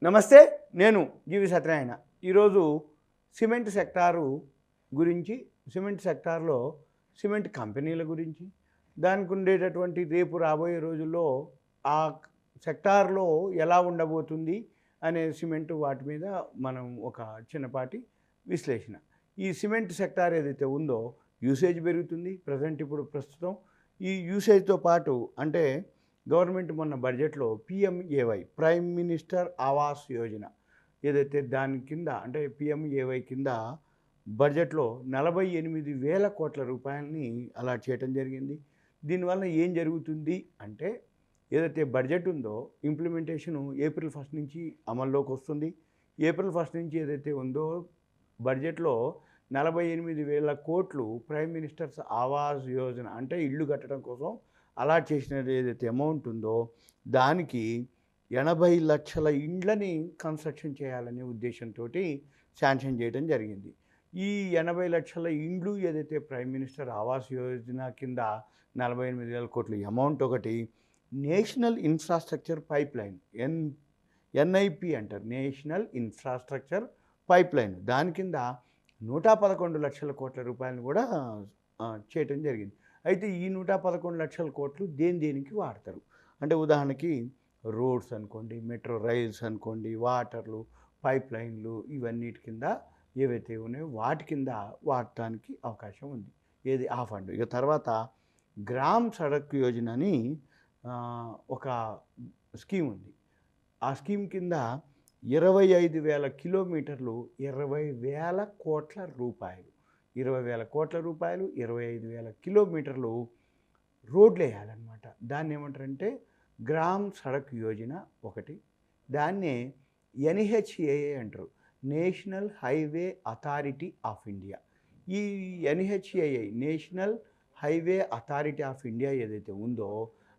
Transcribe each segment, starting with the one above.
నమస్తే. నేను సత్యనారాయణ. ఈరోజు సిమెంట్ సెక్టారు గురించి, సిమెంట్ సెక్టార్లో సిమెంట్ కంపెనీల గురించి, దానికి ఉండేటటువంటి రేపు రాబోయే రోజుల్లో ఆ సెక్టార్లో ఎలా ఉండబోతుంది అనే సిమెంట్ వాటి మీద మనం ఒక చిన్నపాటి విశ్లేషణ. ఈ సిమెంట్ సెక్టార్ ఏదైతే ఉందో యూసేజ్ పెరుగుతుంది. ఇప్పుడు ప్రస్తుతం ఈ యూసేజ్తో పాటు అంటే గవర్నమెంట్ మొన్న బడ్జెట్లో PMAY prime minister Awas Yojana ఏదైతే దాని కింద అంటే పిఎంఏవై కింద బడ్జెట్లో 48,000 కోట్ల రూపాయలని అలాట్ చేయడం జరిగింది. దీనివల్ల ఏం జరుగుతుంది అంటే ఏదైతే బడ్జెట్ ఉందో ఇంప్లిమెంటేషను ఏప్రిల్ 1 నుంచి అమల్లోకి వస్తుంది. ఏప్రిల్ 1 నుంచి ఏదైతే ఉందో బడ్జెట్లో 48,000 కోట్లు ప్రైమ్ మినిస్టర్స్ ఆవాస్ యోజన అంటే ఇల్లు కట్టడం కోసం అలాట్ చేసినది ఏదైతే అమౌంట్ ఉందో దానికి 80 లక్షల ఇండ్లని కన్స్ట్రక్షన్ చేయాలనే ఉద్దేశంతో శాంక్షన్ చేయడం జరిగింది. ఈ 80 లక్షల ఇండ్లు ఏదైతే ప్రైమ్ మినిస్టర్ ఆవాస్ యోజన కింద 48,000 కోట్ల అమౌంట్ ఒకటి, national infrastructure pipe line NIP అంటారు, నేషనల్ ఇన్ఫ్రాస్ట్రక్చర్ పైప్ లైన్ దాని కింద 111 లక్షల కోట్ల రూపాయలను కూడా చేయటం జరిగింది. అయితే ఈ 111 లక్షల కోట్లు దేనికి వాడతారు అంటే ఉదాహరణకి రోడ్స్ అనుకోండి, మెట్రో రైల్స్ అనుకోండి, వాటర్లు, పైప్ లైన్లు ఇవన్నిటి కింద ఏవైతే ఉన్నాయో వాటి కింద వాడటానికి అవకాశం ఉంది. ఏది ఆ ఫండ్. ఇక తర్వాత గ్రామ్ సడక్ యోజన అని ఒక స్కీమ్ ఉంది. ఆ స్కీమ్ కింద 25,000 కిలోమీటర్లు 20,000 కోట్ల రూపాయలు 20,000 కోట్ల రూపాయలు 25,000 కిలోమీటర్లు రోడ్లు వేయాలన్నమాట. దాన్ని ఏమంటారంటే గ్రామ్ సడక్ యోజన ఒకటి. దాన్నే ఎన్హెచ్ఏఏ అంటారు, national highway authority of India. ఈ NHAI national highway authority of India ఏదైతే ఉందో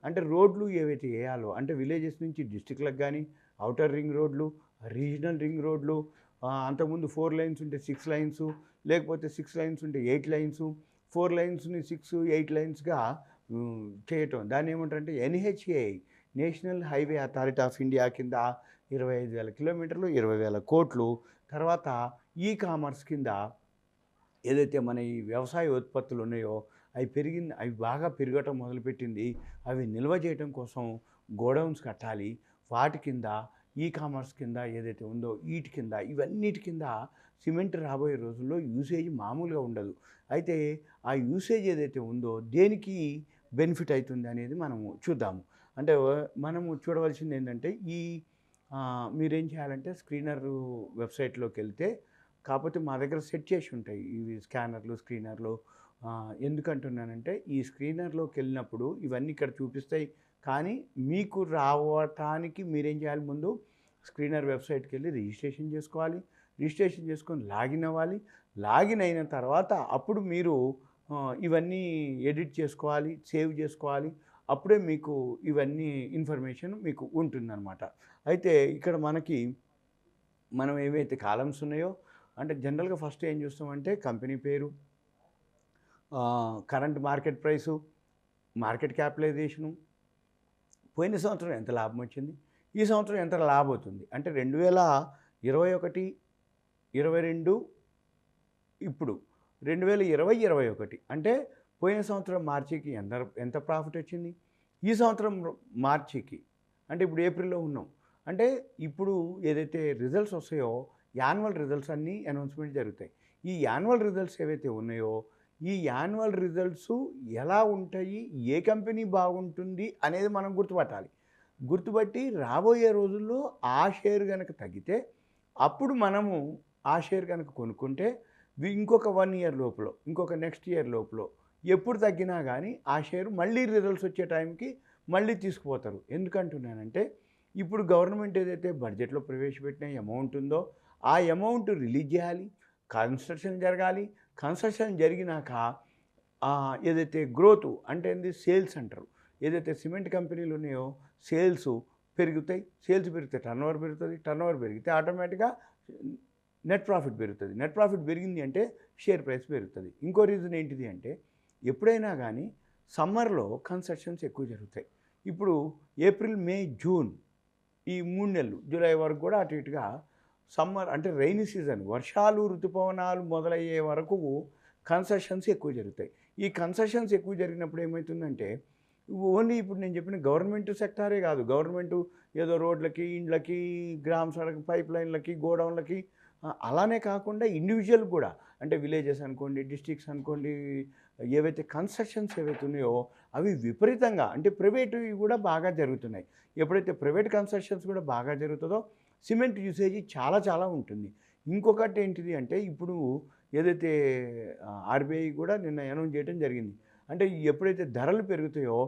అంటే రోడ్లు ఏవైతే వేయాలో అంటే విలేజెస్ నుంచి డిస్టిక్లకు కానీ అవుటర్ రింగ్ రోడ్లు, రీజనల్ రింగ్ రోడ్లు, అంతకుముందు 4 లైన్స్ ఉంటే 6 లైన్స్, లేకపోతే 6 లైన్స్ ఉంటే 8 లైన్స్, 4 లైన్స్ని 6, 8 లైన్స్గా చేయటం. దాన్ని ఏమంటారంటే NHAI national highway authority of India కింద 25,000 కిలోమీటర్లు 20,000 కోట్లు. తర్వాత ఈ కామర్స్ కింద ఏదైతే మన ఈ వ్యవసాయ ఉత్పత్తులు ఉన్నాయో అవి బాగా పెరగటం మొదలుపెట్టింది. అవి నిల్వ చేయడం కోసం గోడౌన్స్ కట్టాలి. వాటి కింద ఈ కామర్స్ కింద ఏదైతే ఉందో వీటి కింద ఇవన్నిటి కింద సిమెంట్ రాబోయే రోజుల్లో యూసేజ్ మామూలుగా ఉండదు. అయితే ఆ యూసేజ్ ఏదైతే ఉందో దేనికి బెనిఫిట్ అవుతుంది అనేది మనము చూద్దాము. అంటే మనము చూడవలసింది ఏంటంటే మీరేం చేయాలంటే స్క్రీనర్ వెబ్సైట్లోకి వెళ్తే, కాకపోతే మా దగ్గర సెట్ చేసి ఉంటాయి ఇవి స్కానర్లు, స్క్రీనర్లు. ఎందుకంటున్నానంటే ఈ స్క్రీనర్లోకి వెళ్ళినప్పుడు ఇవన్నీ ఇక్కడ చూపిస్తాయి, కానీ మీకు రావటానికి మీరేం చేయాలి, ముందు స్క్రీనర్ వెబ్సైట్కి వెళ్ళి రిజిస్ట్రేషన్ చేసుకోవాలి. రిజిస్ట్రేషన్ చేసుకొని లాగిన్ అవ్వాలి. లాగిన్ అయిన తర్వాత అప్పుడు మీరు ఇవన్నీ ఎడిట్ చేసుకోవాలి, సేవ్ చేసుకోవాలి. అప్పుడే మీకు ఇవన్నీ ఇన్ఫర్మేషన్ మీకు ఉంటుందన్నమాట. అయితే ఇక్కడ మనం ఏవైతే కాలమ్స్ ఉన్నాయో అంటే జనరల్గా ఫస్ట్ ఏం చూస్తామంటే కంపెనీ పేరు, current market price, market capitalisation, పోయిన సంవత్సరం ఎంత లాభం వచ్చింది, ఈ సంవత్సరం ఎంత లాభం అవుతుంది అంటే 2021, 22, ఇప్పుడు 2020-21 అంటే పోయిన సంవత్సరం మార్చికి ఎంత ప్రాఫిట్ వచ్చింది, ఈ సంవత్సరం మార్చికి అంటే ఇప్పుడు ఏప్రిల్లో ఉన్నాం అంటే ఇప్పుడు ఏదైతే రిజల్ట్స్ వస్తాయో యాన్యువల్ రిజల్ట్స్ అన్నీ అనౌన్స్మెంట్ జరుగుతాయి. ఈ యాన్యువల్ రిజల్ట్స్ ఏవైతే ఉన్నాయో ఈ యాన్యువల్ రిజల్ట్స్ ఎలా ఉంటాయి, ఏ కంపెనీ బాగుంటుంది అనేది మనం గుర్తుపట్టి రాబోయే రోజుల్లో ఆ షేర్ కనుక తగ్గితే అప్పుడు మనము ఆ షేర్ కనుక కొనుక్కుంటే ఇంకొక 1 ఇయర్ లోపల, ఇంకొక నెక్స్ట్ ఇయర్ లోపల ఎప్పుడు తగ్గినా కానీ ఆ షేర్ మళ్ళీ రిజల్ట్స్ వచ్చే టైంకి మళ్ళీ తీసుకుపోతారు. ఎందుకంటున్నానంటే ఇప్పుడు గవర్నమెంట్ ఏదైతే బడ్జెట్లో ప్రవేశపెట్టిన అమౌంట్ ఉందో ఆ అమౌంట్ రిలీజ్ చేయాలి, కన్స్ట్రక్షన్ జరగాలి. కన్స్ట్రక్షన్ జరిగినాక ఏదైతే గ్రోత్ అంటే ఏంది సేల్స్ అంటారు. ఏదైతే సిమెంట్ కంపెనీలు ఉన్నాయో సేల్స్ పెరుగుతాయి, సేల్స్ పెరిగితే టర్నోవర్ పెరుగుతుంది, టర్నోవర్ పెరిగితే ఆటోమేటిక్గా నెట్ ప్రాఫిట్ పెరుగుతుంది. నెట్ ప్రాఫిట్ పెరిగింది అంటే షేర్ ప్రైస్ పెరుగుతుంది. ఇంకో రీజన్ ఏంటిది అంటే ఎప్పుడైనా కానీ సమ్మర్లో కన్స్ట్రక్షన్స్ ఎక్కువ జరుగుతాయి. ఇప్పుడు ఏప్రిల్, మే, జూన్ ఈ 3 నెలలు జూలై వరకు కూడా అటు ఇటుగా సమ్మర్ అంటే రైనీ సీజన్ వర్షాలు ఋతుపవనాలు మొదలయ్యే వరకు కన్సెషన్స్ ఎక్కువ జరుగుతాయి. ఈ కన్సెషన్స్ ఎక్కువ జరిగినప్పుడు ఏమవుతుందంటే ఓన్లీ ఇప్పుడు నేను చెప్పిన గవర్నమెంట్ సెక్టారే కాదు, గవర్నమెంటు ఏదో రోడ్లకి, ఇండ్లకి, గ్రామ సడక్ పైప్ లైన్లకి, గోడౌన్లకి అలానే కాకుండా ఇండివిజువల్ కూడా అంటే విలేజెస్ అనుకోండి, డిస్ట్రిక్ట్స్ అనుకోండి, ఏవైతే కన్స్ట్రక్షన్స్ ఏవైతే ఉన్నాయో అవి విపరీతంగా అంటే ప్రైవేటువి కూడా బాగా జరుగుతున్నాయి. ఎప్పుడైతే ప్రైవేట్ కన్స్ట్రక్షన్స్ కూడా బాగా జరుగుతుందో సిమెంట్ యూసేజీ చాలా చాలా ఉంటుంది. ఇంకొకటి ఏంటిది అంటే ఇప్పుడు ఏదైతే ఆర్బీఐ కూడా నిన్న అనౌన్స్ చేయడం జరిగింది. అంటే ఎప్పుడైతే ధరలు పెరుగుతాయో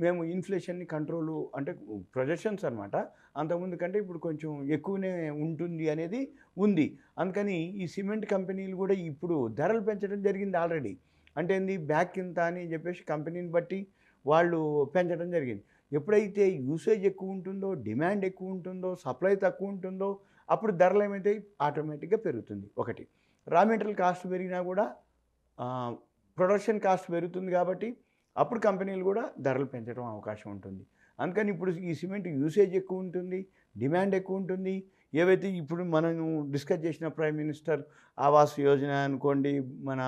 మేము ఇన్ఫ్లేషన్ని కంట్రోలు అంటే ప్రొజెక్షన్స్ అనమాట. అంతకుముందు కంటే ఇప్పుడు కొంచెం ఎక్కువనే ఉంటుంది అనేది ఉంది. అందుకని ఈ సిమెంట్ కంపెనీలు కూడా ఇప్పుడు ధరలు పెంచడం జరిగింది ఆల్రెడీ. అంటే ఏంది బ్యాక్ ఇంత అని చెప్పేసి కంపెనీని బట్టి వాళ్ళు పెంచడం జరిగింది. ఎప్పుడైతే యూసేజ్ ఎక్కువ ఉంటుందో, డిమాండ్ ఎక్కువ ఉంటుందో, సప్లై తక్కువ ఉంటుందో అప్పుడు ధరలు ఏమైతాయి ఆటోమేటిక్గా పెరుగుతుంది. ఒకటి రా మెటీరియల్ కాస్ట్ పెరిగినా కూడా ప్రొడక్షన్ కాస్ట్ పెరుగుతుంది కాబట్టి అప్పుడు కంపెనీలు కూడా ధరలు పెంచడం అవకాశం ఉంటుంది. అందుకని ఇప్పుడు ఈ సిమెంట్ యూసేజ్ ఎక్కువ ఉంటుంది, డిమాండ్ ఎక్కువ ఉంటుంది. ఏవైతే ఇప్పుడు మనం డిస్కస్ చేసిన ప్రైమ్ మినిస్టర్ ఆవాస్ యోజన అనుకోండి, మన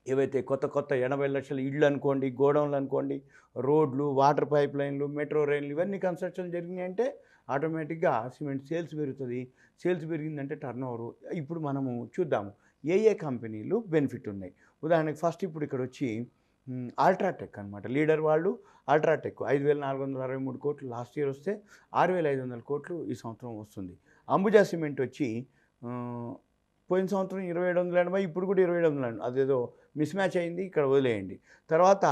ఏవైతే కొత్త కొత్త 80 లక్షల ఇళ్ళు అనుకోండి, గోడౌన్లు అనుకోండి, రోడ్లు, వాటర్ పైప్ లైన్లు, మెట్రో రైళ్ళు ఇవన్నీ కన్స్ట్రక్షన్ జరిగినాయంటే ఆటోమేటిక్గా సిమెంట్ సేల్స్ పెరుగుతుంది. Sales పెరిగిందంటే turnover. ఇప్పుడు మనము చూద్దాము ఏ కంపెనీలు బెనిఫిట్ ఉన్నాయి. ఉదాహరణకి ఫస్ట్ ఇప్పుడు ఇక్కడ వచ్చి అల్ట్రాటెక్ అనమాట లీడర్ వాళ్ళు. అల్ట్రాటెక్ 5,463 కోట్లు లాస్ట్ ఇయర్ వస్తే 6,500 కోట్లు ఈ సంవత్సరం వస్తుంది. అంబుజా సిమెంట్ వచ్చి పోయిన సంవత్సరం 2,780, ఇప్పుడు కూడా 2,780. అదేదో మిస్ మ్యాచ్ అయింది, ఇక్కడ వదిలేయండి. తర్వాత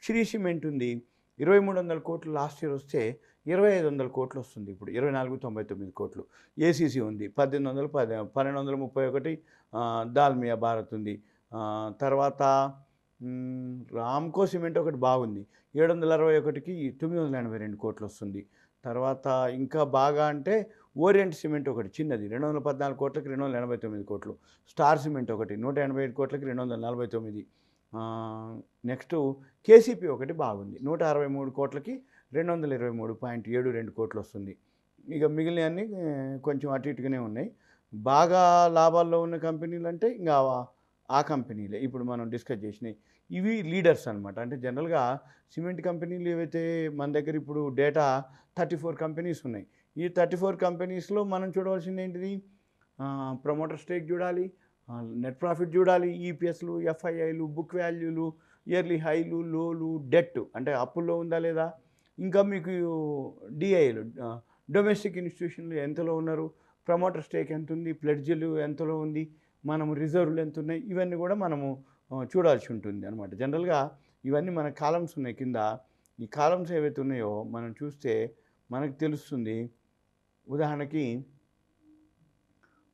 శ్రీ సిమెంట్ ఉంది 2,300 కోట్లు లాస్ట్ ఇయర్ వస్తే 2,500 కోట్లు వస్తుంది ఇప్పుడు 2,499 కోట్లు. ఏసీసీ ఉంది 1,831. దాల్మియా భారత్ ఉంది. తర్వాత రామ్కో సిమెంట్ ఒకటి బాగుంది 761కి 982 కోట్లు వస్తుంది. తర్వాత ఇంకా బాగా అంటే ఓరియంట్ సిమెంట్ ఒకటి చిన్నది 214 కోట్లకి 289 కోట్లు. స్టార్ సిమెంట్ ఒకటి 187 కోట్లకి 249. నెక్స్ట్ కేసీపీ ఒకటి బాగుంది 163 కోట్లకి 223.72 కోట్లు వస్తుంది. ఇక మిగిలినవన్నీ కొంచెం అటు ఇటుగానే ఉన్నాయి. బాగా లాభాల్లో ఉన్న కంపెనీలు అంటే ఇంకా ఆ కంపెనీలే ఇప్పుడు మనం డిస్కస్ చేసినాయి. ఇవి లీడర్స్ అనమాట. అంటే జనరల్గా సిమెంట్ కంపెనీలు ఏవైతే మన దగ్గర ఇప్పుడు డేటా 34 కంపెనీస్ ఉన్నాయి. ఈ 34 కంపెనీస్లో మనం చూడవలసింది ఏంటిది, ప్రమోటర్ స్టేక్ చూడాలి, నెట్ ప్రాఫిట్ చూడాలి, ఈపీఎస్లు, ఎఫ్ఐఐలు, బుక్ వాల్యూలు, ఇయర్లీ హైలు, లోలు, డెట్ అంటే అప్పుల్లో ఉందా లేదా, ఇంకా మీకు డిఐలు డొమెస్టిక్ ఇన్స్టిట్యూషన్లు ఎంతలో ఉన్నారు, ప్రమోటర్ స్టేక్ ఎంత ఉంది, ప్లెడ్జ్లు ఎంతలో ఉంది, మనము రిజర్వ్లు ఎంత ఉన్నాయి, ఇవన్నీ కూడా మనము చూడాల్సి ఉంటుంది అనమాట. జనరల్గా ఇవన్నీ మన కాలమ్స్ ఉన్నాయి కింద. ఈ కాలమ్స్ ఏవైతే ఉన్నాయో మనం చూస్తే మనకు తెలుస్తుంది. ఉదాహరణకి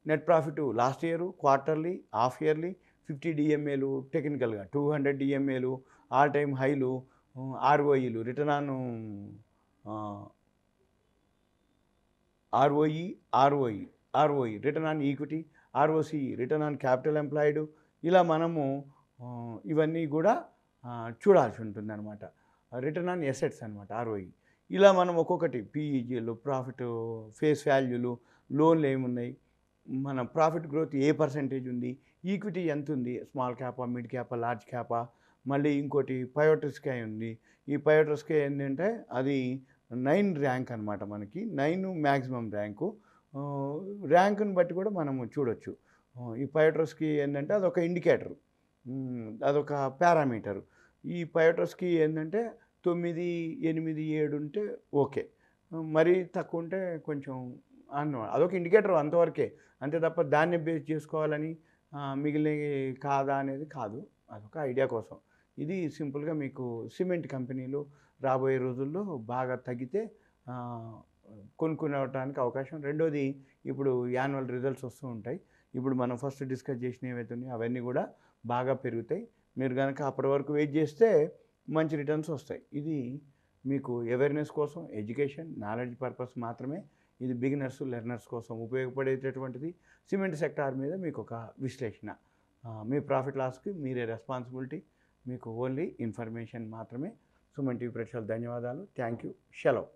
net profit last year quarterly, half yearly 50 డిఎంఏలు, టెక్నికల్గా 200 డిఎంఏలు, ఆల్ టైమ్ హైలు, ఆర్ఓఈలు return on ROE return on equity, ROC return on capital employed. ఇలా మనము ఇవన్నీ కూడా చూడాల్సి ఉంటుంది అనమాట. రిటర్న్ ఆన్ ఎసెట్స్ అనమాట ఆర్ఓఈ. ఇలా మనం ఒక్కొక్కటి పీఈజీలు, ప్రాఫిట్, ఫేస్ వాల్యూలు, లోన్లు ఏమున్నాయి, మన ప్రాఫిట్ గ్రోత్ ఏ పర్సెంటేజ్ ఉంది, ఈక్విటీ ఎంత ఉంది, స్మాల్ క్యాపా, మిడ్ క్యాపా, లార్జ్ క్యాపా, మళ్ళీ ఇంకోటి పయోటర్స్కే ఉంది. ఈ పయోటర్స్కే ఏంటంటే అది 9 ర్యాంక్ అనమాట. మనకి 9 మ్యాక్సిమం ర్యాంకు. ర్యాంకుని బట్టి కూడా మనము చూడొచ్చు. ఈ పయోటర్స్కి ఏంటంటే అదొక ఇండికేటరు, అదొక పారామీటరు. ఈ పయోటర్స్కి ఏంటంటే 9, 8, 7 ఉంటే ఓకే, మరీ తక్కువ ఉంటే కొంచెం అదొక ఇండికేటర్ అంతవరకే. అంతే తప్ప దాన్ని బేస్ చేసుకోవాలని మిగిలినవి కాదా అనేది కాదు. అదొక ఐడియా కోసం. ఇది సింపుల్గా మీకు సిమెంట్ కంపెనీలు రాబోయే రోజుల్లో బాగా తగ్గితే కొనుక్కునేవడానికి అవకాశం. రెండోది ఇప్పుడు యాన్యువల్ రిజల్ట్స్ వస్తూ ఉంటాయి. ఇప్పుడు మనం ఫస్ట్ డిస్కస్ చేసిన ఏవైతే ఉన్నాయో అవన్నీ కూడా బాగా పెరుగుతాయి. మీరు కనుక అప్పటి వరకు వెయిట్ చేస్తే మంచి రిటర్న్స్ వస్తాయి. ఇది మీకు అవేర్నెస్ కోసం, ఎడ్యుకేషన్, నాలెడ్జ్ పర్పస్ మాత్రమే. ఇది బిగినర్స్, లెర్నర్స్ కోసం ఉపయోగపడేటటువంటిది. సిమెంట్ సెక్టార్ మీద మీకు ఒక విశ్లేషణ. మీ ప్రాఫిట్ లాస్కి మీరే రెస్పాన్సిబిలిటీ. మీకు ఓన్లీ ఇన్ఫర్మేషన్ మాత్రమే. సుమన్ టీవీ ప్రేక్షకులకు ధన్యవాదాలు. Thank you. సెలవు.